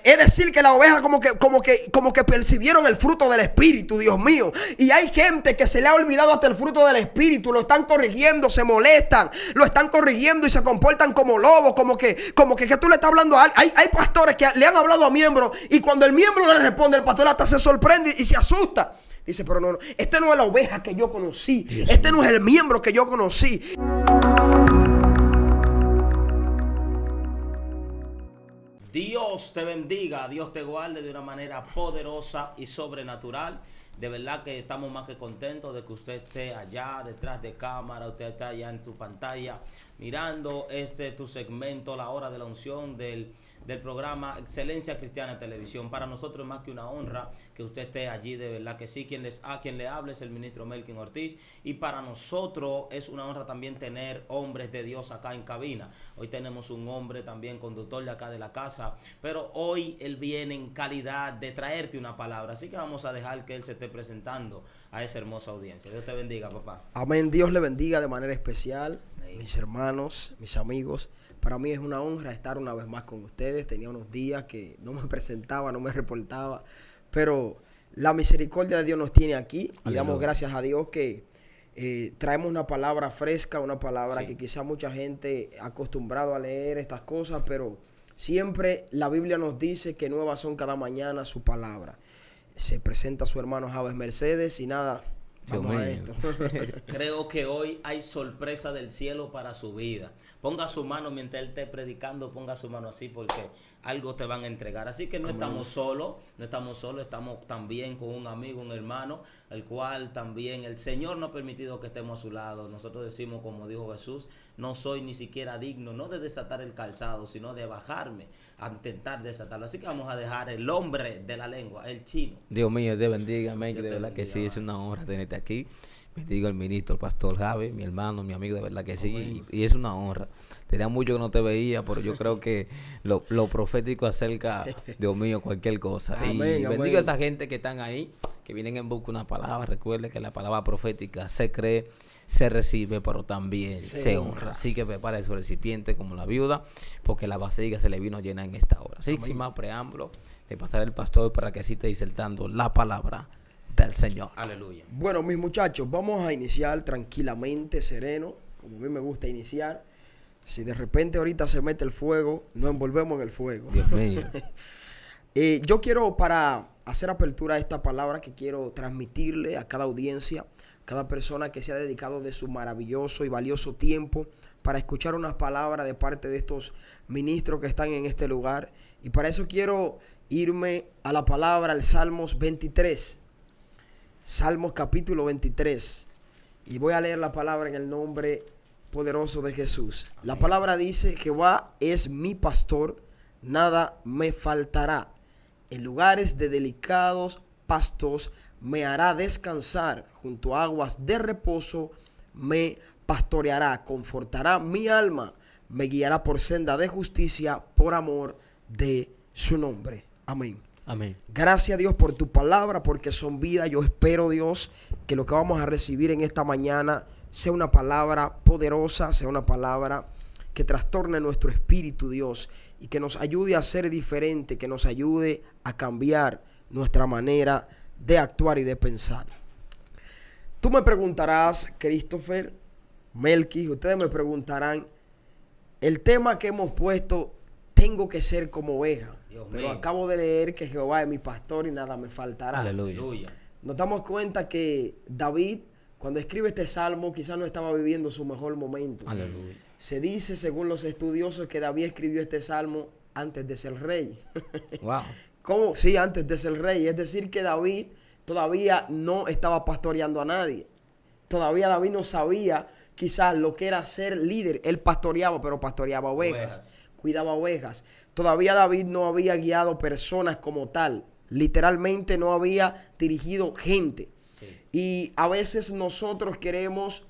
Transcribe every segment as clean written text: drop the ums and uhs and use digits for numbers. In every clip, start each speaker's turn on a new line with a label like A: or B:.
A: Es decir, que las ovejas como que percibieron el fruto del Espíritu, Dios mío. Y hay gente que se le ha olvidado hasta el fruto del Espíritu. Lo están corrigiendo, se molestan, lo están corrigiendo y se comportan como lobos, como que tú le estás hablando a alguien. Hay pastores que le han hablado a miembros y cuando el miembro le responde, el pastor hasta se sorprende y se asusta. Dice, pero no, este no es la oveja que yo conocí. Este no es el miembro que yo conocí.
B: Dios te bendiga, Dios te guarde de una manera poderosa y sobrenatural. De verdad que estamos más que contentos de que usted esté allá detrás de cámara, usted está allá en su pantalla mirando tu segmento, la hora de la unción del programa Excelencia Cristiana Televisión. Para nosotros es más que una honra que usted esté allí, de verdad que sí. Quien le habla es el ministro Melkin Ortiz, y para nosotros es una honra también tener hombres de Dios acá en cabina. Hoy tenemos un hombre también conductor de acá de la casa, pero hoy él viene en calidad de traerte una palabra, así que vamos a dejar que él se esté presentando a esa hermosa audiencia. Dios te bendiga, papá.
A: Amén. Dios le bendiga de manera especial.
B: Amén.
A: Mis hermanos, mis amigos, para mí es una honra estar una vez más con ustedes. Tenía unos días que no me presentaba, no me reportaba, pero la misericordia de Dios nos tiene aquí. Y damos gracias a Dios que traemos una palabra fresca, una palabra que quizá mucha gente acostumbrado a leer estas cosas, pero siempre la Biblia nos dice que nuevas son cada mañana su palabra. Se presenta su hermano Javes Mercedes y nada, vamos a esto.
B: Creo que hoy hay sorpresa del cielo para su vida. Ponga su mano mientras él esté predicando, ponga su mano así porque algo te van a entregar. Así que no estamos solos, estamos también con un amigo, un hermano, el cual también el Señor nos ha permitido que estemos a su lado. Nosotros decimos, como dijo Jesús, no soy ni siquiera digno, no de desatar el calzado, sino de bajarme a intentar desatarlo. Así que vamos a dejar el hombre de la lengua, el chino.
C: Dios mío, te bendiga, amén. De verdad que sí, es una honra tenerte aquí. Bendigo al ministro, el pastor Javi, mi hermano, mi amigo, de verdad que sí, y es una honra. Tenía mucho que no te veía, pero yo creo que lo profético acerca, Dios mío, cualquier cosa.
A: Amén,
C: y bendigo a esa gente que están ahí, que vienen en busca de una palabra. Recuerde que la palabra profética se cree, se recibe, pero también se honra. Así que prepare su recipiente como la viuda, porque la vasija se le vino llena en esta hora. Así, sin más preámbulo, le pasaré al pastor para que así esté disertando la palabra del Señor.
B: Aleluya.
A: Bueno, mis muchachos, vamos a iniciar tranquilamente, sereno, como a mí me gusta iniciar. Si de repente ahorita se mete el fuego, nos envolvemos en el fuego.
C: Dios mío.
A: Yo quiero, para hacer apertura a esta palabra que quiero transmitirle a cada audiencia, cada persona que se ha dedicado de su maravilloso y valioso tiempo para escuchar unas palabras de parte de estos ministros que están en este lugar. Y para eso quiero irme a la palabra, al Salmos 23. Salmos capítulo 23. Y voy a leer la palabra en el nombre poderoso de Jesús. Amén. La palabra dice: Jehová es mi pastor, nada me faltará. En lugares de delicados pastos me hará descansar. Junto a aguas de reposo me pastoreará. Confortará mi alma. Me guiará por senda de justicia por amor de su nombre. Amén.
C: Amén.
A: Gracias a Dios por tu palabra, porque son vida. Yo espero, Dios, que lo que vamos a recibir en esta mañana sea una palabra poderosa, sea una palabra que trastorne nuestro espíritu, Dios, y que nos ayude a ser diferente, que nos ayude a cambiar nuestra manera de actuar y de pensar. Tú me preguntarás, Christopher, Melky, ustedes me preguntarán, el tema que hemos puesto, tengo que ser como oveja. Pero acabo de leer que Jehová es mi pastor y nada me faltará.
C: Aleluya.
A: Nos damos cuenta que David, cuando escribe este salmo, quizás no estaba viviendo su mejor momento.
C: Aleluya.
A: Se dice, según los estudiosos, que David escribió este salmo antes de ser rey.
C: Wow.
A: ¿Cómo? Sí, antes de ser rey. Es decir, que David todavía no estaba pastoreando a nadie. Todavía David no sabía quizás lo que era ser líder. Él pastoreaba, pero pastoreaba ovejas. Cuidaba ovejas. Todavía David no había guiado personas como tal. Literalmente no había dirigido gente. Sí. Y a veces nosotros queremos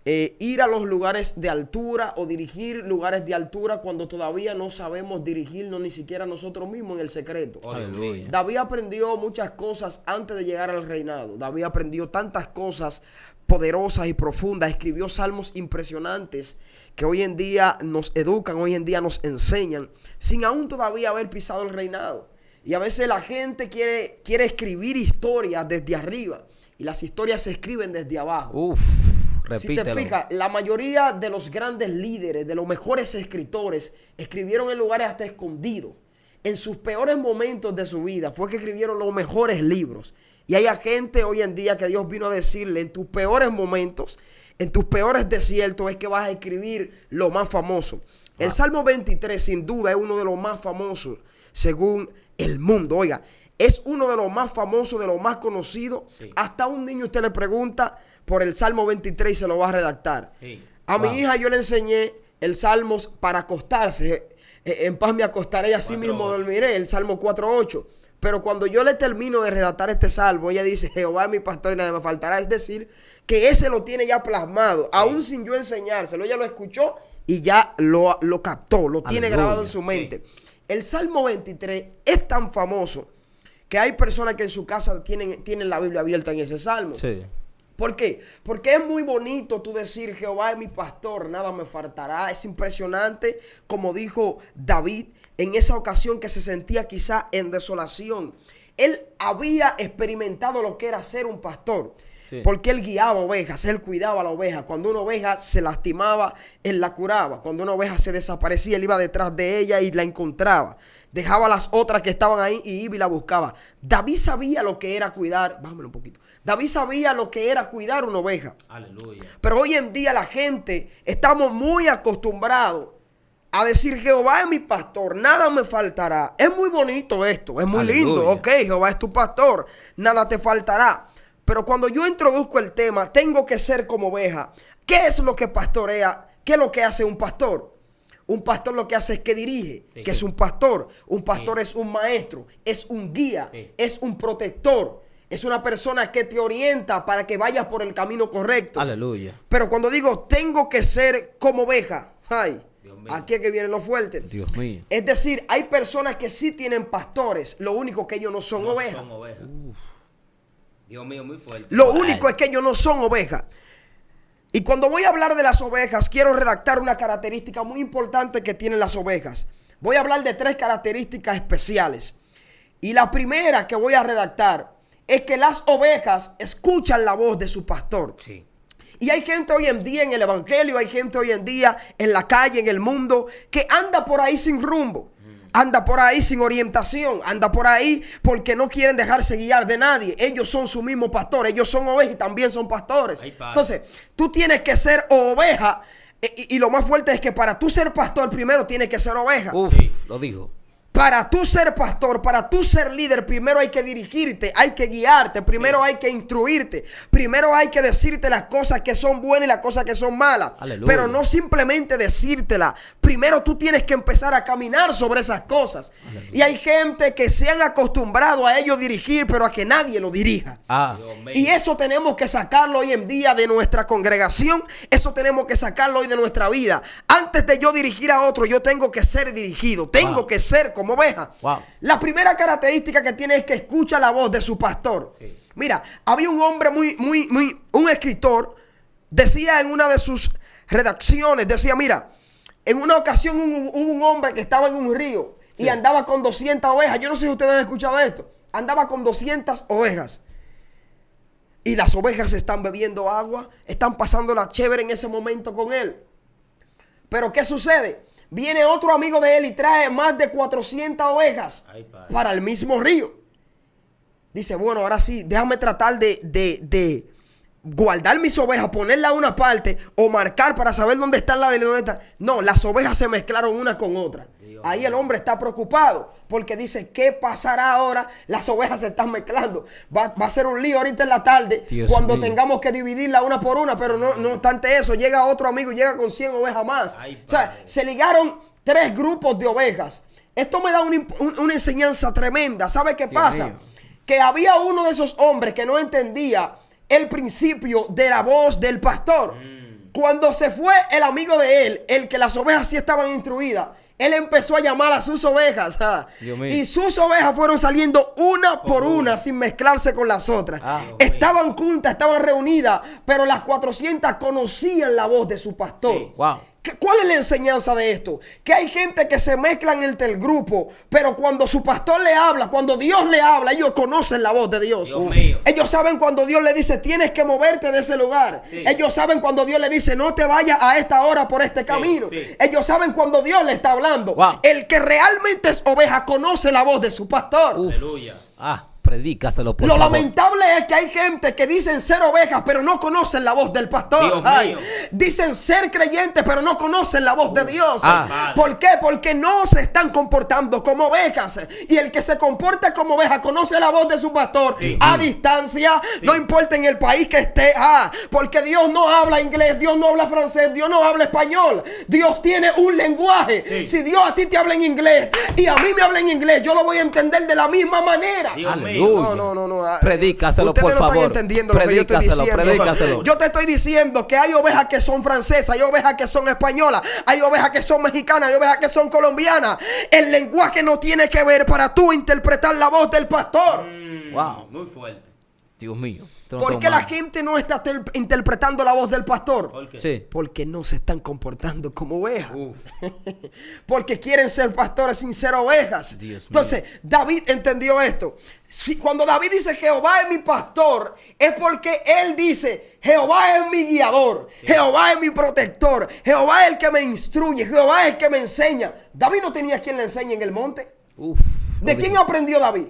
A: ir a los lugares de altura o dirigir lugares de altura cuando todavía no sabemos dirigirnos ni siquiera nosotros mismos en el secreto.
C: Aleluya.
A: David aprendió muchas cosas antes de llegar al reinado. David aprendió tantas cosas poderosas y profundas. Escribió salmos impresionantes que hoy en día nos educan, hoy en día nos enseñan, sin aún todavía haber pisado el reinado. Y a veces la gente quiere escribir historias desde arriba, y las historias se escriben desde abajo.
C: Uf,
A: Si
C: repítelo.
A: te fijas, la mayoría de los grandes líderes, de los mejores escritores, escribieron en lugares hasta escondidos. En sus peores momentos de su vida fue que escribieron los mejores libros. Y hay gente hoy en día que Dios vino a decirle, en tus peores momentos, en tus peores desiertos, es que vas a escribir lo más famoso. El Salmo 23 sin duda es uno de los más famosos según el mundo. Oiga, es uno de los más famosos, de los más conocidos.
B: Sí.
A: Hasta un niño usted le pregunta por el Salmo 23 y se lo va a redactar.
B: Sí.
A: A mi hija yo le enseñé el Salmos para acostarse. En paz me acostaré y así
B: 4:8.
A: mismo dormiré, el Salmo 4:8. Pero cuando yo le termino de redactar este salmo, ella dice, Jehová es mi pastor y nada me faltará. Es decir, que ese lo tiene ya plasmado, aún sin yo enseñárselo. Ella lo escuchó y ya lo captó, lo tiene
C: Aleluya.
A: grabado en su mente. El Salmo 23 es tan famoso que hay personas que en su casa tienen la Biblia abierta en ese salmo.
C: Sí.
A: ¿Por qué? Porque es muy bonito tú decir, Jehová es mi pastor, nada me faltará. Es impresionante, como dijo David, en esa ocasión que se sentía quizá en desolación. Él había experimentado lo que era ser un pastor.
C: Sí.
A: Porque él guiaba ovejas, él cuidaba a la oveja. Cuando una oveja se lastimaba, él la curaba. Cuando una oveja se desaparecía, él iba detrás de ella y la encontraba. Dejaba a las otras que estaban ahí y iba y la buscaba. David sabía lo que era cuidar. Bájamelo un poquito. David sabía lo que era cuidar una oveja.
B: Aleluya.
A: Pero hoy en día la gente estamos muy acostumbrados a decir, Jehová es mi pastor, nada me faltará. Es muy bonito esto, es muy
C: Aleluya.
A: lindo. Ok, Jehová es tu pastor, nada te faltará. Pero cuando yo introduzco el tema, tengo que ser como oveja. ¿Qué es lo que pastorea? ¿Qué es lo que hace un pastor? Un pastor lo que hace es que dirige,
B: Sí,
A: que
B: sí.
A: es un pastor. Un pastor
B: Sí.
A: es un maestro, es un guía,
B: Sí.
A: es un protector. Es una persona que te orienta para que vayas por el camino correcto.
C: Aleluya.
A: Pero cuando digo tengo que ser como oveja, ay,
B: Dios mío.
A: aquí es que viene lo fuerte.
C: Dios mío.
A: Es decir, hay personas que sí tienen pastores, lo único que ellos no son
B: No
A: ovejas.
B: son ovejas. Dios mío, muy fuerte.
A: Lo único es que ellos no son ovejas. Y cuando voy a hablar de las ovejas, quiero redactar una característica muy importante que tienen las ovejas. Voy a hablar de 3 características especiales. Y la primera que voy a redactar es que las ovejas escuchan la voz de su pastor.
B: Sí.
A: Y hay gente hoy en día en el evangelio, hay gente hoy en día en la calle, en el mundo, que anda por ahí sin rumbo. Anda por ahí sin orientación, anda por ahí porque no quieren dejarse guiar de nadie. Ellos son su mismo pastor, ellos son ovejas y también son pastores.
B: Ay, padre.
A: Entonces, tú tienes que ser oveja y lo más fuerte es que para tú ser pastor primero tienes que ser oveja.
C: Uf,
B: Sí.
C: lo dijo.
A: Para tú ser pastor, para tú ser líder, primero hay que dirigirte, hay que guiarte, primero hay que instruirte, primero hay que decirte las cosas que son buenas y las cosas que son malas.
C: Aleluya.
A: Pero no simplemente decírtelas, primero tú tienes que empezar a caminar sobre esas cosas.
C: Aleluya.
A: Y hay gente que se han acostumbrado a ellos dirigir, pero a que nadie lo dirija.
C: Ah,
B: Dios mío.
A: Y eso tenemos que sacarlo hoy en día de nuestra congregación. Eso tenemos que sacarlo hoy de nuestra vida. Antes de yo dirigir a otro, yo tengo que ser dirigido. Tengo
C: Wow.
A: que ser como oveja.
C: Wow.
A: La primera característica que tiene es que escucha la voz de su pastor.
B: Sí.
A: Mira, había un hombre un escritor, decía en una de sus redacciones, decía, mira, en una ocasión hubo un hombre que estaba en un río y
C: Sí.
A: andaba con 200 ovejas. Yo no sé si ustedes han escuchado esto. Andaba con 200 ovejas. Y las ovejas están bebiendo agua, están pasando la chévere en ese momento con él. Pero ¿qué sucede? Viene otro amigo de él y trae más de 400 ovejas
B: Ay, padre.
A: para el mismo río. Dice, bueno, ahora sí, déjame tratar de guardar mis ovejas, ponerla a una parte o marcar para saber dónde están las de dónde están. No, las ovejas se mezclaron una con otra.
B: Dios
A: Ahí
B: mío.
A: el hombre está preocupado porque dice, ¿qué pasará ahora? Las ovejas se están mezclando. Va a ser un lío ahorita en la tarde
C: Dios
A: cuando
C: mío.
A: tengamos que dividirla una por una, pero no obstante eso, llega otro amigo y llega con 100 ovejas más.
B: Ay,
A: O sea,
B: padre.
A: se ligaron 3 grupos de ovejas. Esto me da una enseñanza tremenda. ¿Sabe qué
C: Dios
A: pasa?
C: mío.
A: Que había uno de esos hombres que no entendía el principio de la voz del pastor. Cuando se fue el amigo de él, el que las ovejas sí estaban instruidas, Él empezó a llamar a sus ovejas.
C: Dios mío.
A: Y sus ovejas fueron saliendo una por una sin mezclarse con las otras. Estaban juntas, estaban reunidas, pero las 400 conocían la voz de su pastor.
B: Sí.
C: Wow.
A: ¿Cuál es la enseñanza de esto? Que hay gente que se mezclan entre el grupo, pero cuando su pastor le habla, cuando Dios le habla, ellos conocen la voz de Dios.
B: Dios mío.
A: Ellos saben cuando Dios le dice, tienes que moverte de ese lugar.
B: Sí.
A: Ellos saben cuando Dios le dice, no te vayas a esta hora por este camino.
B: Sí.
A: Ellos saben cuando Dios le está hablando.
C: Wow.
A: El que realmente es oveja conoce la voz de su pastor.
B: Aleluya.
C: Predícaselo por
A: Lo
C: favor.
A: lamentable es que hay gente que dicen ser ovejas, pero no conocen la voz del pastor.
B: Dios mío.
A: Dicen ser creyentes, pero no conocen la voz de Dios.
C: Ah.
A: ¿Por qué? Porque no se están comportando como ovejas. Y el que se comporta como oveja conoce la voz de su pastor a distancia, no importa en el país que esté. Porque Dios no habla inglés, Dios no habla francés, Dios no habla español. Dios tiene un lenguaje.
B: Sí.
A: Si Dios a ti te habla en inglés y a mí me habla en inglés, yo lo voy a entender de la misma manera.
B: Dios mío.
C: Aleluya.
A: No.
C: Predícaselo,
A: Ustedes
C: por
A: no
C: favor.
A: están entendiendo lo que yo estoy
C: Predícaselo,
A: diciendo.
C: predícaselo.
A: Yo te estoy diciendo que hay ovejas que son francesas, hay ovejas que son españolas, hay ovejas que son mexicanas, hay ovejas que son colombianas. El lenguaje no tiene que ver para tú interpretar la voz del pastor.
C: Wow.
B: Muy fuerte.
C: Dios mío. Esto no
A: ¿Por
C: está
A: qué la
C: mal.
A: gente no está interpretando la voz del pastor?
B: ¿Por qué?
C: Sí.
A: Porque no se están comportando como ovejas.
B: Uf.
A: Porque quieren ser pastores sin ser ovejas.
C: Dios mío.
A: Entonces, David entendió esto. Cuando David dice Jehová es mi pastor, es porque él dice Jehová es mi guiador, Jehová es mi protector, Jehová es el que me instruye, Jehová es el que me enseña. David no tenía quien le enseñe en el monte.
C: Uf.
A: ¿De quién aprendió David?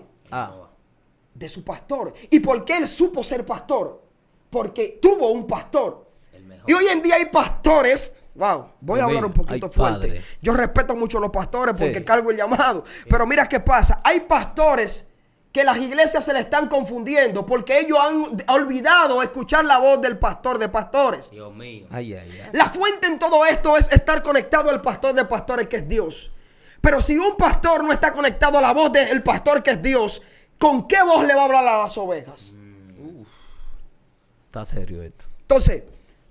A: De su pastor. ¿Y por qué él supo ser pastor? Porque tuvo un pastor.
B: El mejor.
A: Y hoy en día hay pastores. Wow, voy a hablar un poquito
C: Ay,
A: fuerte.
C: padre.
A: Yo respeto mucho a los pastores porque
C: Sí.
A: cargo el llamado. Pero mira qué pasa. Hay pastores que las iglesias se le están confundiendo porque ellos han olvidado escuchar la voz del pastor de pastores.
B: Dios mío.
C: Ay, ay, ay.
A: La fuente en todo esto es estar conectado al pastor de pastores que es Dios. Pero si un pastor no está conectado a la voz del pastor que es Dios, ¿con qué voz le va a hablar a las ovejas?
C: Está serio esto.
A: Entonces,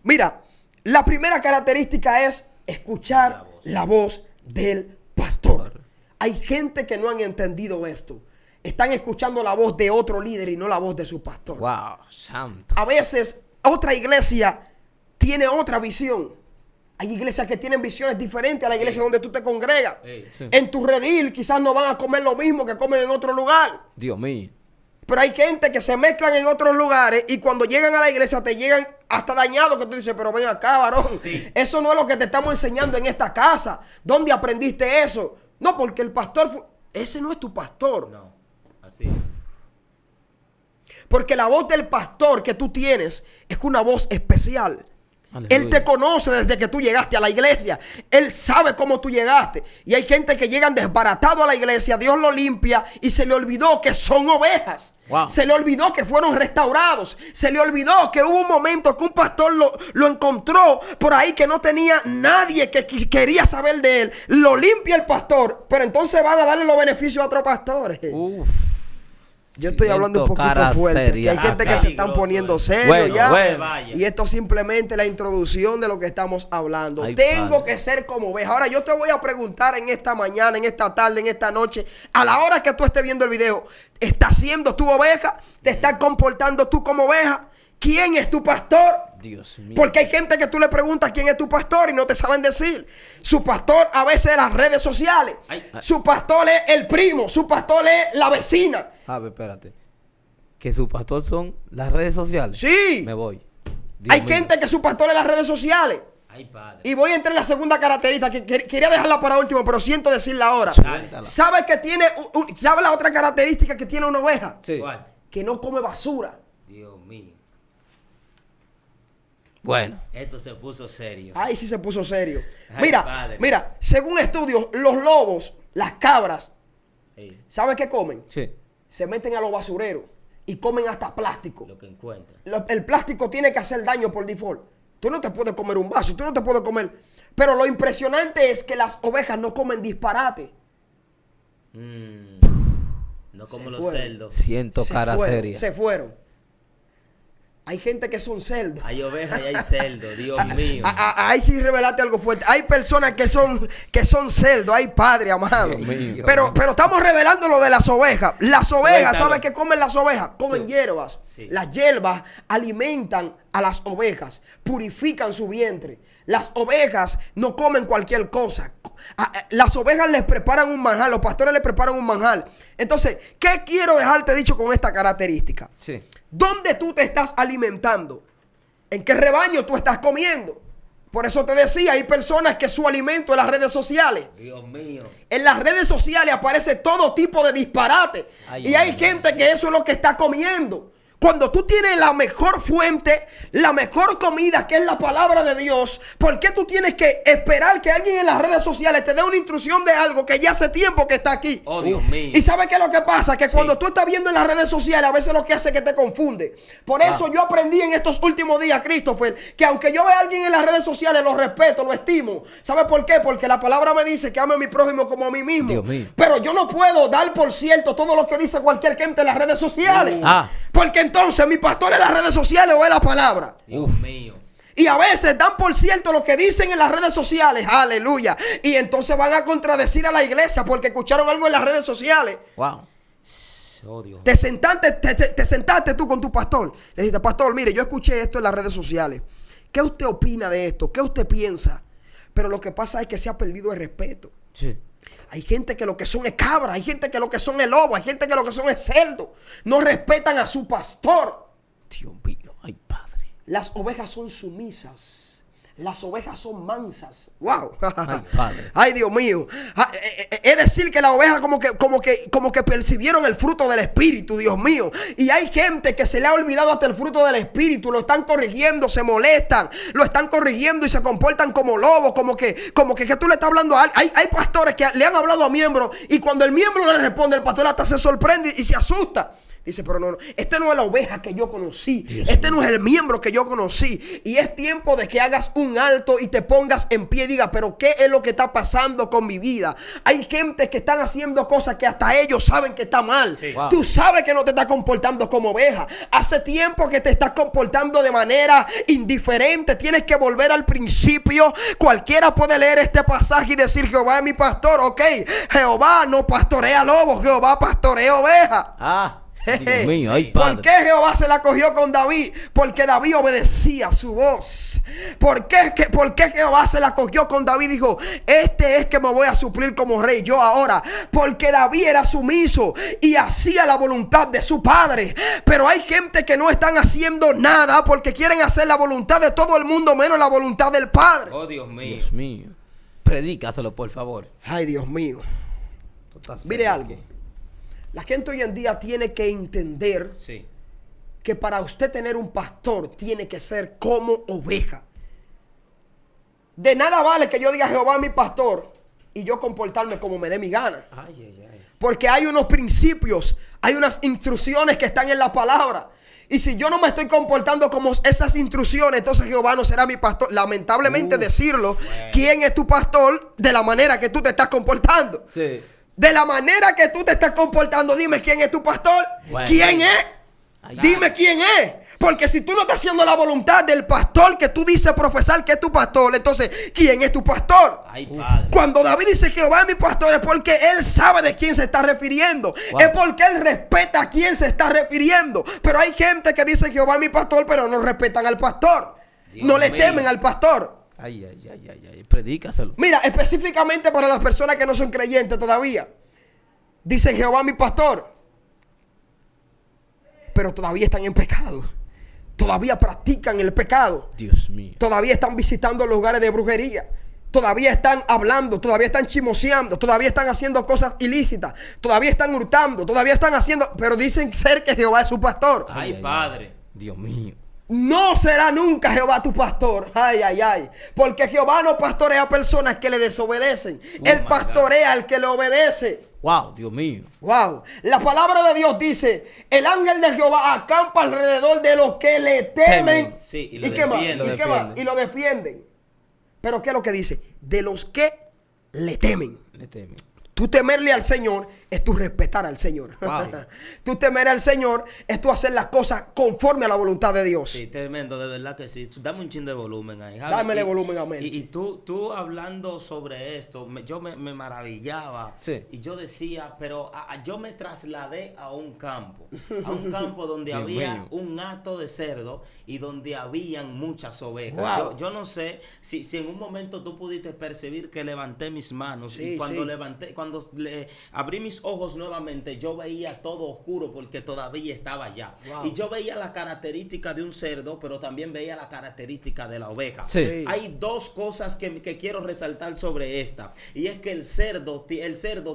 A: mira, la primera característica es escuchar la voz del pastor. Hay gente que no han entendido esto. Están escuchando la voz de otro líder y no la voz de su pastor.
C: Wow, santo.
A: A veces otra iglesia tiene otra visión. Hay iglesias que tienen visiones diferentes a la iglesia donde tú te congregas.
B: Sí.
A: En tu redil quizás no van a comer lo mismo que comen en otro lugar.
C: Dios mío.
A: Pero hay gente que se mezclan en otros lugares y cuando llegan a la iglesia te llegan hasta dañados que tú dices, pero ven acá, varón.
B: Sí.
A: Eso no es lo que te estamos enseñando en esta casa. ¿Dónde aprendiste eso? No, porque el pastor, ese no es tu pastor.
B: No. Así es.
A: Porque la voz del pastor que tú tienes es una voz especial.
C: Aleluya.
A: Él te conoce desde que tú llegaste a la iglesia. Él sabe cómo tú llegaste. Y hay gente que llegan desbaratados a la iglesia. Dios lo limpia y se le olvidó que son ovejas.
C: Wow.
A: Se le olvidó que fueron restaurados. Se le olvidó que hubo un momento que un pastor lo encontró por ahí que no tenía nadie que quería saber de él. Lo limpia el pastor. Pero entonces van a darle los beneficios a otros pastores.
C: Uf.
A: Yo estoy hablando un
C: Siento
A: poquito
C: cara
A: fuerte.
C: seria.
A: Y hay gente que
B: Acá.
A: se están poniendo serios
C: Bueno,
A: ya.
C: bueno.
B: Vaya.
A: Y esto es simplemente la introducción de lo que estamos hablando.
C: Ay,
A: Tengo
C: padre.
A: que ser como oveja. Ahora yo te voy a preguntar en esta mañana, en esta tarde, en esta noche, a la hora que tú estés viendo el video, ¿estás siendo tu oveja? ¿Te estás comportando tú como oveja? ¿Quién es tu pastor?
C: Dios mío.
A: Porque hay gente que tú le preguntas quién es tu pastor y no te saben decir. Su pastor a veces es las redes sociales.
B: Ay.
A: Su pastor es el primo. Su pastor es la vecina.
C: A ver, espérate. Que su pastor son las redes sociales.
A: Sí.
C: Me voy. Dios
A: Hay
C: mío.
A: gente que su pastor es las redes sociales.
B: Ay, padre.
A: Y voy a entrar en la segunda característica que quería dejarla para último, pero siento decirla ahora.
B: Dale.
A: ¿Sabe que tiene ¿sabe la otra característica que tiene una oveja?
C: Sí.
B: ¿Cuál?
A: Que no come basura.
B: Dios mío.
C: Bueno.
B: Esto se puso serio.
A: Ahí sí se puso serio.
B: Ay,
A: Mira,
B: padre.
A: mira, según estudios, los lobos, las cabras,
B: Ey,
A: ¿sabe qué comen?
C: Sí.
A: Se meten a los basureros y comen hasta plástico.
B: lo que encuentra.
A: El plástico tiene que hacer daño por default. Tú no te puedes comer un vaso, tú no te puedes comer. Pero lo impresionante es que las ovejas no comen disparate.
B: No como
A: Se
B: los
A: fueron.
B: cerdos.
C: Siento
A: Se
C: cara
A: fueron,
C: seria.
A: Se fueron. Hay gente que son cerdos.
B: Hay ovejas y hay cerdos, Dios mío.
A: Ahí sí revelaste algo fuerte. Hay personas que son cerdos. Hay padre, amado. Pero estamos revelando lo de las ovejas. Las ovejas, ¿sabes qué comen las ovejas? Comen hierbas.
B: Sí.
A: Las hierbas alimentan a las ovejas, purifican su vientre. Las ovejas no comen cualquier cosa. Las ovejas les preparan un manjar, los pastores les preparan un manjar. Entonces, ¿qué quiero dejarte dicho con esta característica?
C: Sí.
A: ¿Dónde tú te estás alimentando? ¿En qué rebaño tú estás comiendo? Por eso te decía, hay personas que su alimento es las redes sociales.
B: Dios mío.
A: En las redes sociales aparece todo tipo de disparate. Y hay gente que eso es lo que está comiendo. Cuando tú tienes la mejor fuente, la mejor comida, que es la palabra de Dios, ¿por qué tú tienes que esperar que alguien en las redes sociales te dé una instrucción de algo que ya hace tiempo que está aquí?
B: Oh, Dios mío.
A: ¿Y sabes qué es lo que pasa? Que cuando tú estás viendo en las redes sociales, a veces lo que hace es que te confunde. Por eso yo aprendí en estos últimos días, Christopher, que aunque yo vea a alguien en las redes sociales, lo respeto, lo estimo. ¿Sabes por qué? Porque la palabra me dice que ame a mi prójimo como a mí mismo.
C: Dios mío.
A: Pero yo no puedo dar por cierto todo lo que dice cualquier gente en las redes sociales. Porque entonces mi pastor en las redes sociales o es la palabra.
B: Dios mío.
A: Y a veces dan por cierto lo que dicen en las redes sociales. Aleluya. Y entonces van a contradecir a la iglesia porque escucharon algo en las redes sociales.
C: Wow.
B: Oh, Dios.
A: Te sentaste tú con tu pastor. Le dijiste, pastor, mire, yo escuché esto en las redes sociales. ¿Qué usted opina de esto? ¿Qué usted piensa? Pero lo que pasa es que se ha perdido el respeto.
C: Sí.
A: Hay gente que lo que son es cabra, hay gente que lo que son es lobo, hay gente que lo que son es cerdo. No respetan a su pastor.
C: Dios mío, ay padre.
A: Las ovejas son sumisas. Las ovejas son mansas. Wow.
C: Ay, padre.
A: Ay, Dios mío. Es decir que las ovejas como que percibieron el fruto del espíritu, Dios mío. Y hay gente que se le ha olvidado hasta el fruto del espíritu. Lo están corrigiendo, se molestan, lo están corrigiendo y se comportan como lobos, como que tú le estás hablando a alguien. Hay pastores que le han hablado a miembros y cuando el miembro le responde, el pastor hasta se sorprende y se asusta. Dice, pero no, este no es la oveja que yo conocí. Este no es el miembro que yo conocí. Y es tiempo de que hagas un alto y te pongas en pie y digas, pero ¿qué es lo que está pasando con mi vida? Hay gente que están haciendo cosas que hasta ellos saben que está mal.
B: Sí.
C: Wow.
A: Tú sabes que no te estás comportando como oveja. Hace tiempo que te estás comportando de manera indiferente. Tienes que volver al principio. Cualquiera puede leer este pasaje y decir, Jehová es mi pastor. Ok, Jehová no pastorea lobos, Jehová pastorea ovejas.
C: Dios mío, ay padre.
A: ¿Por qué Jehová se la cogió con David? Porque David obedecía su voz. ¿Por qué Jehová se la cogió con David? Dijo, este es que me voy a suplir como rey yo ahora. Porque David era sumiso y hacía la voluntad de su padre. Pero hay gente que no están haciendo nada porque quieren hacer la voluntad de todo el mundo menos la voluntad del Padre.
B: Oh, Dios mío.
C: Dios mío. Predícaselo, por favor.
A: Ay, Dios mío. Mire algo. La gente hoy en día tiene que entender
B: Sí.
A: que para usted tener un pastor tiene que ser como oveja. De nada vale que yo diga Jehová es mi pastor y yo comportarme como me dé mi gana. Porque hay unos principios, hay unas instrucciones que están en la palabra. Y si yo no me estoy comportando como esas instrucciones, entonces Jehová no será mi pastor. Lamentablemente decirlo, ¿quién es tu pastor? De la manera que tú te estás comportando.
C: Sí.
A: De la manera que tú te estás comportando, dime quién es tu pastor.
C: Bueno.
A: ¿Quién es? Dime quién es. Porque si tú no estás haciendo la voluntad del pastor que tú dices profesar que es tu pastor, entonces, ¿quién es tu pastor?
B: Ay, padre.
A: Cuando David dice Jehová es mi pastor es porque él sabe de quién se está refiriendo.
C: Wow.
A: Es porque él respeta a quién se está refiriendo. Pero hay gente que dice Jehová es mi pastor, pero no respetan al pastor.
B: Dios
A: no le
B: mío.
A: temen al pastor.
C: Ay. Predícaselo.
A: Mira, específicamente para las personas que no son creyentes todavía. Dice Jehová mi pastor. Pero todavía están en pecado. Todavía practican el pecado.
C: Dios mío.
A: Todavía están visitando lugares de brujería. Todavía están hablando, todavía están chismoseando, todavía están haciendo cosas ilícitas, todavía están hurtando, todavía están haciendo, pero dicen ser que Jehová es su pastor.
B: Ay, padre.
C: Dios mío.
A: No será nunca Jehová tu pastor. Ay. Porque Jehová no pastorea a personas que le desobedecen. Él pastorea al que le obedece.
C: Wow, Dios mío.
A: Wow. La palabra de Dios dice, el ángel de Jehová acampa alrededor de los que le temen.
B: Sí, y
A: ¿Y qué más?
B: defiende.
A: ¿Y qué más? Y lo defienden. Pero ¿qué es lo que dice? De los que le temen.
C: Le teme.
A: Tú temerle al Señor es tú respetar al Señor.
C: Wow.
A: Tú temer al Señor es tú hacer las cosas conforme a la voluntad de Dios.
B: Sí, tremendo, de verdad que sí. Dame un chin de volumen ahí. Javi.
A: Dámele volumen a mente.
B: Y tú hablando sobre esto, yo me maravillaba.
C: Sí.
B: Y yo decía, pero yo me trasladé a un campo donde
C: Dios
B: había
C: mío.
B: un hato de cerdo y donde habían muchas ovejas.
A: Wow.
B: Yo no sé si en un momento tú pudiste percibir que levanté mis manos.
A: Sí,
B: y cuando
A: sí.
B: abrí mis ojos nuevamente, yo veía todo oscuro porque todavía estaba allá.
A: Wow.
B: Y yo veía la característica de un cerdo, pero también veía la característica de la oveja.
C: Sí.
A: Sí.
B: Hay dos cosas que quiero resaltar sobre esta. Y es que el cerdo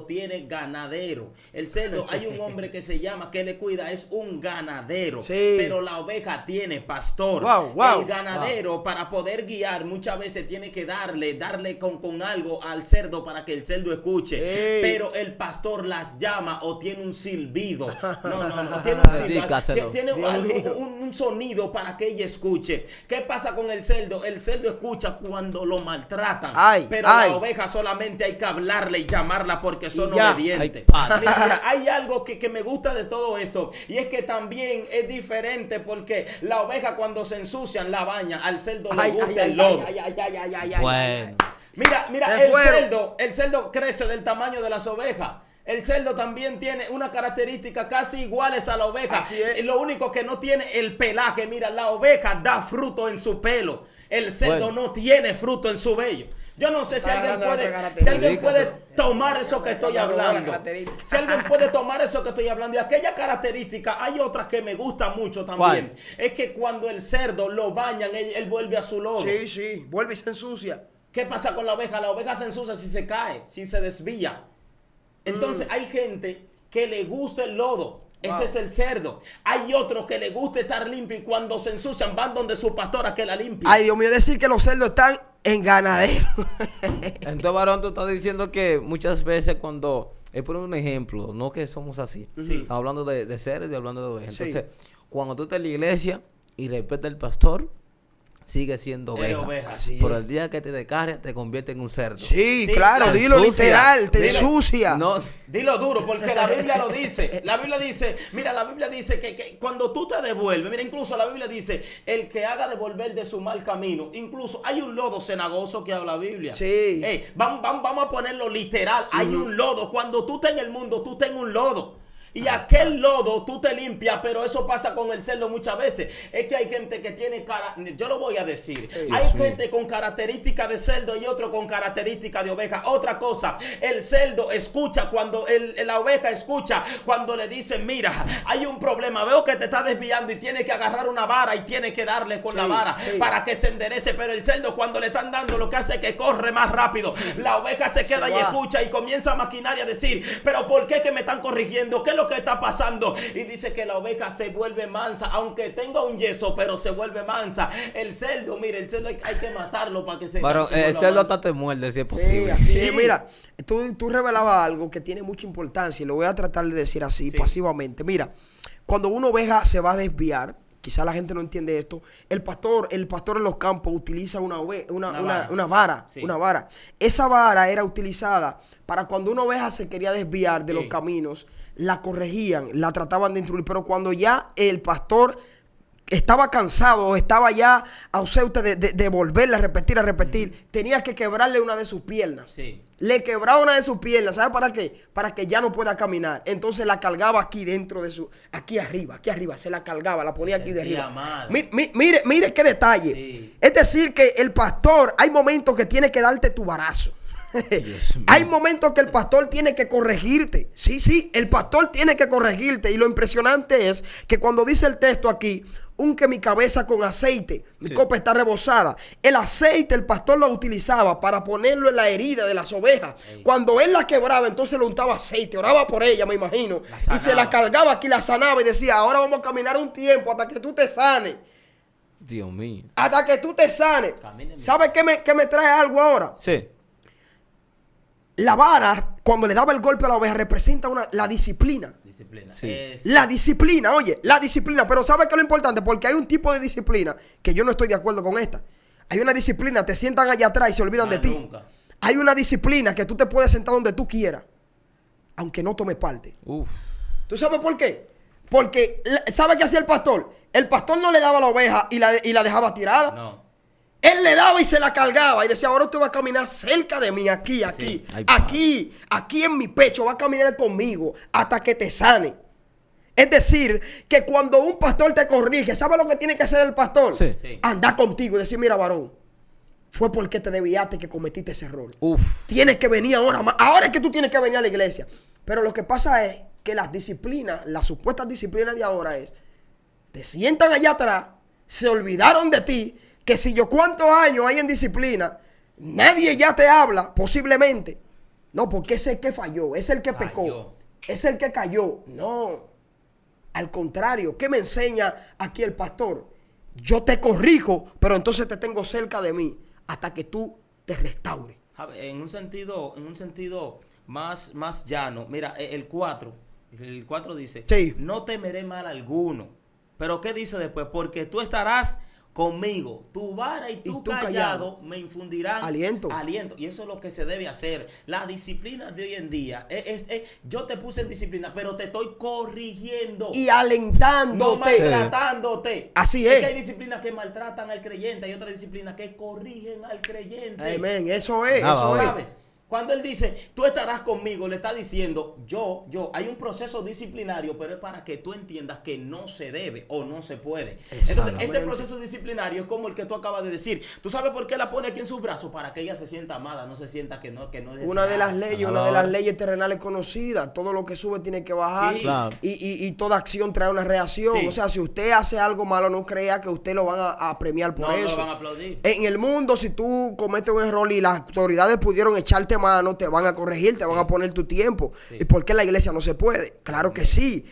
B: tiene ganadero. El cerdo, hay un hombre que se llama, que le cuida, es un ganadero.
A: Sí.
B: Pero la oveja tiene pastor.
A: Wow, wow.
B: El ganadero, para poder guiar, muchas veces tiene que darle con algo al cerdo para que el cerdo escuche.
A: Ey.
B: Pero el pastor las llama o tiene un silbido. No, tiene un silbido.
C: Dedícaselo.
B: Tiene
A: Dios mío.
B: un sonido para que ella escuche. ¿Qué pasa con el cerdo? El cerdo escucha cuando lo maltratan.
A: Ay,
B: pero
A: ay.
B: la oveja solamente hay que hablarle y llamarla porque son
A: Y ya.
B: obedientes.
C: Ay, padre.
B: Mira, hay algo que me gusta de todo esto. Y es que también es diferente porque la oveja cuando se ensucian la baña. Al cerdo le
A: Ay,
B: gusta
A: ay,
B: el
A: ay,
B: lodo.
A: ay, ay, ay, ay, ay, ay,
C: Bueno.
B: Mira,
A: Se fueron.
B: el cerdo crece del tamaño de las ovejas. El cerdo también tiene una característica casi iguales a la oveja.
A: Así es.
B: Lo único que no tiene el pelaje. Mira, la oveja da fruto en su pelo. El cerdo
C: Bueno.
B: no tiene fruto en su vello. Yo no sé si
A: Está
B: alguien
A: agarrando
B: puede,
A: otra
B: si
A: característica.
B: alguien puede tomar eso que estoy
A: Está agarrando otra
B: hablando.
A: característica.
B: Si alguien puede tomar eso que estoy hablando. Y aquella característica, hay otras que me gustan mucho también.
C: ¿Cuál?
B: Es que cuando el cerdo lo bañan, él vuelve a su lodo.
A: Sí, sí, vuelve y se ensucia.
B: ¿Qué pasa con la oveja? La oveja se ensucia si se cae, si se desvía. Entonces hay gente que le gusta el lodo. Ese
A: Wow.
B: es el cerdo. Hay otros que le gusta estar limpio y cuando se ensucian van donde su pastora que la limpia.
A: Ay, Dios mío, decir que los cerdos están en ganadero.
C: Entonces, varón, tú estás diciendo que muchas veces cuando, es por un ejemplo, no que somos así,
B: Sí.
C: estamos hablando de cerdos y hablando de ovejas.
A: Sí.
C: Entonces, cuando tú estás en la iglesia y respetas al pastor, sigue siendo
B: Es
C: oveja.
B: oveja.
A: Así
C: Por
A: es.
C: el día que te descargas, te convierte en un cerdo.
A: Sí,
B: Sí,
A: claro,
B: te
A: dilo
C: ensucia.
A: literal, te
B: Dilo.
A: ensucia.
C: No,
B: Dilo duro, porque la Biblia lo dice. La Biblia dice, mira, la Biblia dice que cuando tú te devuelves, mira, incluso la Biblia dice, el que haga devolver de su mal camino, incluso hay un lodo cenagoso que habla la Biblia.
A: Sí.
B: Ey, vamos a ponerlo literal, hay un lodo. Cuando tú estás en el mundo, tú estás en un lodo. Y aquel lodo tú te limpias, pero eso pasa con el cerdo muchas veces. Es que hay gente que tiene yo lo voy a decir. Hay gente con características de cerdo y otro con características de oveja. Otra cosa, el cerdo escucha cuando la oveja escucha cuando le dicen, mira, hay un problema, veo que te está desviando y tiene que agarrar una vara y tiene que darle con
A: Sí,
B: la vara
A: sí.
B: para que se enderece. Pero el cerdo cuando le están dando lo que hace es que corre más rápido. La oveja se queda y
A: va.
B: escucha y comienza a maquinar y a decir, pero ¿por qué que me están corrigiendo? ¿Qué es lo que está pasando? Y dice que la oveja se vuelve mansa, aunque tenga un yeso, pero se vuelve mansa. El cerdo, mire, el cerdo hay que matarlo para que se
C: varón,
B: se
C: el
B: vuelva
C: cerdo
B: manso.
C: hasta te muerde si es
A: Sí,
C: posible.
A: así es.
B: Sí.
A: Mira, tú revelabas algo que tiene mucha importancia y lo voy a tratar de decir así,
B: Sí.
A: pasivamente. Mira, cuando una oveja se va a desviar, quizá la gente no entiende esto, el pastor en los campos utiliza una vara.
B: Sí.
A: Una vara. Esa vara era utilizada para cuando una oveja se quería desviar de
B: Sí.
A: los caminos, la corregían, la trataban de instruir, pero cuando ya el pastor estaba cansado, estaba ya ausente de volverle a repetir, tenía que quebrarle una de sus piernas.
B: Sí.
A: Le quebraba una de sus piernas, ¿sabe para qué? Para que ya no pueda caminar. Entonces la cargaba aquí dentro de aquí arriba, se la cargaba, la ponía aquí de
B: sentía
A: arriba.
B: mal.
A: Mire qué detalle.
B: Sí.
A: Es decir, que el pastor, hay momentos que tiene que darte tu barazo. Hay momentos que el pastor tiene que corregirte. Sí, el pastor tiene que corregirte. Y lo impresionante es que cuando dice el texto aquí, unque mi cabeza con aceite, mi copa está rebosada. El aceite el pastor lo utilizaba para ponerlo en la herida de las ovejas. Cuando él la quebraba, entonces lo untaba aceite, oraba por ella, me imagino. Y se la cargaba aquí, la sanaba y decía, ahora vamos a caminar un tiempo hasta que tú te sanes.
C: Dios mío.
A: Hasta que tú te sanes.
B: Camíneme.
A: ¿Sabes qué me trae algo ahora?
C: Sí.
A: La vara, cuando le daba el golpe a la oveja, representa la disciplina.
B: Disciplina.
C: Sí.
A: La disciplina, oye, la disciplina. Pero ¿sabes qué es lo importante? Porque hay un tipo de disciplina que yo no estoy de acuerdo con esta. Hay una disciplina, te sientan allá atrás y se olvidan de ti.
B: Nunca.
A: Hay una disciplina que tú te puedes sentar donde tú quieras. aunque no tome parte.
C: Uf.
A: ¿Tú sabes por qué? Porque, ¿sabe qué hacía el pastor? El pastor no le daba la oveja y la dejaba tirada.
B: No.
A: Él le daba y se la cargaba y decía, ahora usted va a caminar cerca de mí, aquí,
C: Sí. Ay,
A: aquí en mi pecho, va a caminar conmigo hasta que te sane. Es decir, que cuando un pastor te corrige, ¿sabe lo que tiene que hacer el pastor?
C: Sí.
B: Sí.
A: Andar contigo y decir, mira, varón, fue porque te desviaste que cometiste ese error.
C: Uf.
A: Tienes que venir ahora más. Ahora es que tú tienes que venir a la iglesia. Pero lo que pasa es que las disciplinas, las supuestas disciplinas de ahora es, te sientan allá atrás, se olvidaron de ti, que si yo cuántos años hay en disciplina, nadie ya te habla, posiblemente. No, porque es el que falló, es el que
B: Falló.
A: pecó, es el que cayó. No, al contrario, ¿qué me enseña aquí el pastor? Yo te corrijo, pero entonces te tengo cerca de mí hasta que tú te restaures.
B: En un sentido más llano, mira, el 4 dice,
A: Sí.
B: no temeré mal alguno. Pero ¿qué dice después? Porque tú estarás conmigo, tu vara y tu callado me infundirán
A: aliento.
B: Y eso es lo que se debe hacer. La disciplina de hoy en día yo te puse en disciplina, pero te estoy corrigiendo
A: Y
B: no
A: alentándote.
B: maltratándote.
A: Así
B: Es
A: es.
B: que hay disciplinas que maltratan al creyente, hay otras disciplinas que corrigen al creyente.
A: Amén, eso es,
C: Nada,
A: eso
C: oye.
A: es.
B: ¿Sabes? Cuando él dice, tú estarás conmigo, le está diciendo, hay un proceso disciplinario, pero es para que tú entiendas que no se debe o no se puede. Entonces,
A: Exactamente.
B: ese proceso disciplinario es como el que tú acabas de decir. ¿Tú sabes por qué la pone aquí en sus brazos? Para que ella se sienta amada, no se sienta que no es
A: Una de las
B: deseada.
A: leyes,
C: Ajá.
A: una de las leyes terrenales conocidas. Todo lo que sube tiene que bajar.
B: Sí.
C: Claro.
A: Y toda acción trae una reacción.
B: Sí.
A: O sea, si usted hace algo malo, no crea que usted lo van a premiar por
B: No
A: eso.
B: lo van a aplaudir.
A: En el mundo, si tú cometes un error y las autoridades pudieron echarte mano, te van a corregir, te van a poner tu tiempo.
B: Sí.
A: ¿Y por qué la iglesia no se puede? Claro que sí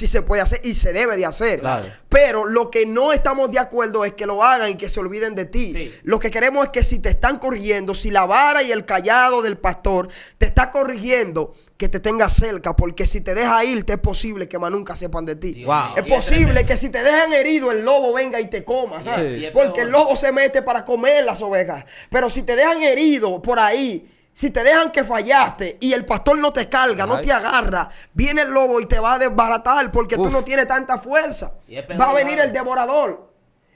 A: se puede hacer y se debe de hacer.
C: Claro.
A: Pero lo que no estamos de acuerdo es que lo hagan y que se olviden de ti.
B: Sí.
A: Lo que queremos es que si te están corrigiendo, si la vara y el callado del pastor te está corrigiendo, que te tengas cerca, porque si te deja irte es posible que más nunca sepan de ti.
B: Dios
C: Wow.
B: mío,
A: Es
B: y
A: posible
B: tremendo.
A: que si te dejan herido el lobo venga y te coma. ajá.
C: Sí.
B: Y es
A: Porque
B: peor.
A: el lobo se mete para comer las ovejas. Pero si te dejan herido por ahí, si te dejan que fallaste y el pastor no te carga, no
C: Ay.
A: te agarra, viene el lobo y te va a desbaratar porque tú
C: Uf.
A: no tienes tanta fuerza.
B: Y es peor,
A: Va a venir
B: ¿vale?
A: el devorador.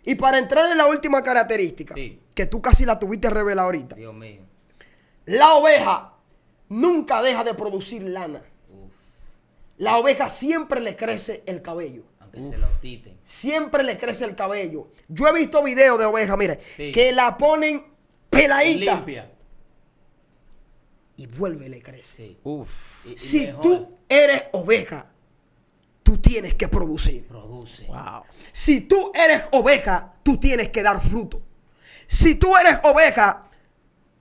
A: Y para entrar en la última característica,
B: Sí.
A: que tú casi la tuviste revelada ahorita.
B: Dios mío.
A: La oveja nunca deja de producir lana.
B: Uf,
A: La oveja siempre le crece el cabello.
B: aunque se lo quiten.
A: Siempre le crece el cabello. Yo he visto videos de ovejas, mire,
B: Sí.
A: que la ponen peladita
B: Limpia.
A: y vuelve y le crece.
B: Sí.
C: Uf.
B: Y
A: Si
B: mejor,
A: tú eres oveja, tú tienes que producir.
B: produce.
C: Wow.
A: Si tú eres oveja, tú tienes que dar fruto. Si tú eres oveja,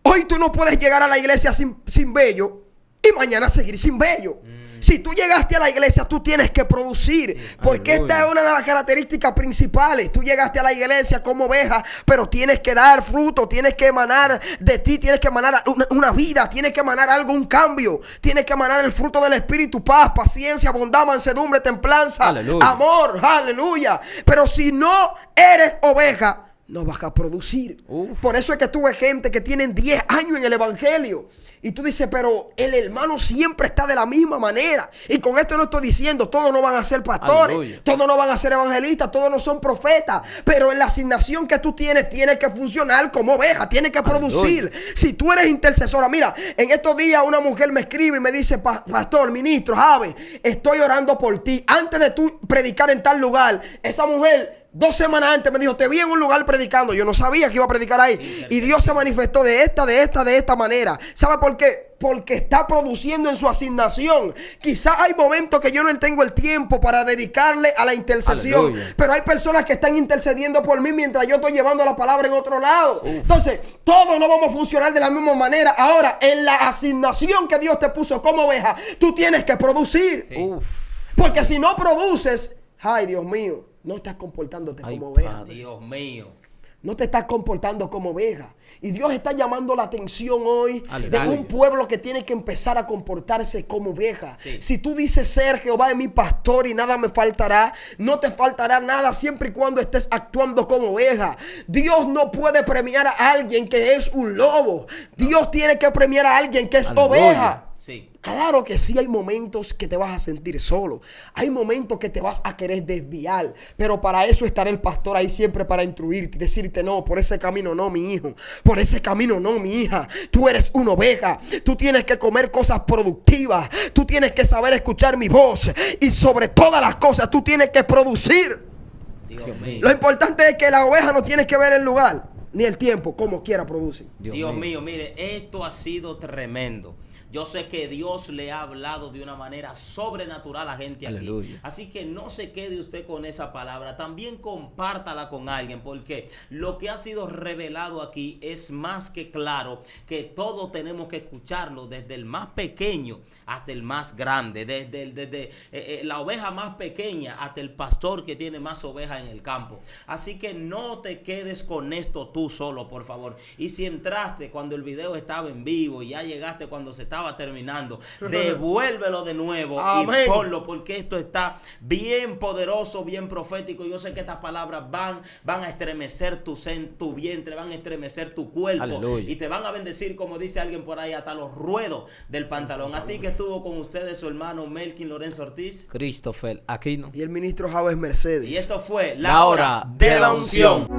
A: hoy tú no puedes llegar a la iglesia sin vello y mañana seguir sin vello. Si tú llegaste a la iglesia, tú tienes que producir. Porque
C: Aleluya.
A: esta es una de las características principales. Tú llegaste a la iglesia como oveja, pero tienes que dar fruto, tienes que emanar de ti, tienes que emanar una vida, tienes que emanar algo, un cambio. Tienes que emanar el fruto del Espíritu, paz, paciencia, bondad, mansedumbre, templanza,
C: Aleluya.
A: amor, aleluya. Pero si no eres oveja, no vas a producir.
C: Uf.
A: Por eso es que tuve gente que tienen 10 años en el evangelio. Y tú dices, pero el hermano siempre está de la misma manera. Y con esto no estoy diciendo, todos no van a ser pastores,
C: Aleluya.
A: todos no van a ser evangelistas, todos no son profetas. Pero en la asignación que tú tienes, tienes que funcionar como oveja, tienes que producir. Si tú eres intercesora, mira, en estos días una mujer me escribe y me dice, pastor, ministro, Jave, estoy orando por ti. Antes de tú predicar en tal lugar, esa mujer 2 semanas antes me dijo, te vi en un lugar predicando. Yo no sabía que iba a predicar ahí. Y Dios se manifestó de esta manera. ¿Sabe por qué? Porque está produciendo en su asignación. Quizás hay momentos que yo no tengo el tiempo para dedicarle a la intercesión.
C: Aleluya.
A: Pero hay personas que están intercediendo por mí mientras yo estoy llevando la palabra en otro lado. Entonces, todos no vamos a funcionar de la misma manera. Ahora, en la asignación que Dios te puso como oveja, tú tienes que producir.
B: Sí.
C: Uf.
A: Porque si no produces, ay Dios mío, no estás comportándote
C: Ay,
A: como oveja.
C: Padre.
B: Dios mío.
A: No te estás comportando como oveja. Y Dios está llamando la atención hoy
C: Aleluya.
A: de un pueblo que tiene que empezar a comportarse como oveja.
B: Sí.
A: Si tú dices ser Jehová es mi pastor y nada me faltará, no te faltará nada siempre y cuando estés actuando como oveja. Dios no puede premiar a alguien que es un lobo. Dios tiene que premiar a alguien que es
C: Aleluya.
A: oveja.
B: Sí.
A: Claro que sí hay momentos que te vas a sentir solo. Hay momentos que te vas a querer desviar. Pero para eso estará el pastor ahí siempre para instruirte y decirte: no, por ese camino no, mi hijo. Por ese camino no, mi hija. Tú eres una oveja. Tú tienes que comer cosas productivas. Tú tienes que saber escuchar mi voz. Y sobre todas las cosas, tú tienes que producir.
B: Dios mío.
A: Lo importante es que la oveja no tiene que ver el lugar ni el tiempo, como quiera produce.
B: Dios mío, mire, esto ha sido tremendo. Yo sé que Dios le ha hablado de una manera sobrenatural a gente
C: Aleluya.
B: aquí. Así que no se quede usted con esa palabra. También compártala con alguien, porque lo que ha sido revelado aquí es más que claro que todos tenemos que escucharlo, desde el más pequeño hasta el más grande, desde la oveja más pequeña hasta el pastor que tiene más ovejas en el campo. Así que no te quedes con esto tú solo, por favor. Y si entraste cuando el video estaba en vivo y ya llegaste cuando se estaba terminando, devuélvelo de nuevo.
A: Amén.
B: Y ponlo, porque esto está bien poderoso, bien profético. Yo sé que estas palabras van a estremecer tu vientre, van a estremecer tu cuerpo.
C: Aleluya.
B: Y te van a bendecir, como dice alguien por ahí, hasta los ruedos del pantalón. Así que estuvo con ustedes su hermano Melkin Lorenzo Ortiz
C: Christopher Aquino.
A: Y el ministro Javes Mercedes.
B: y esto fue
C: La hora de la unción.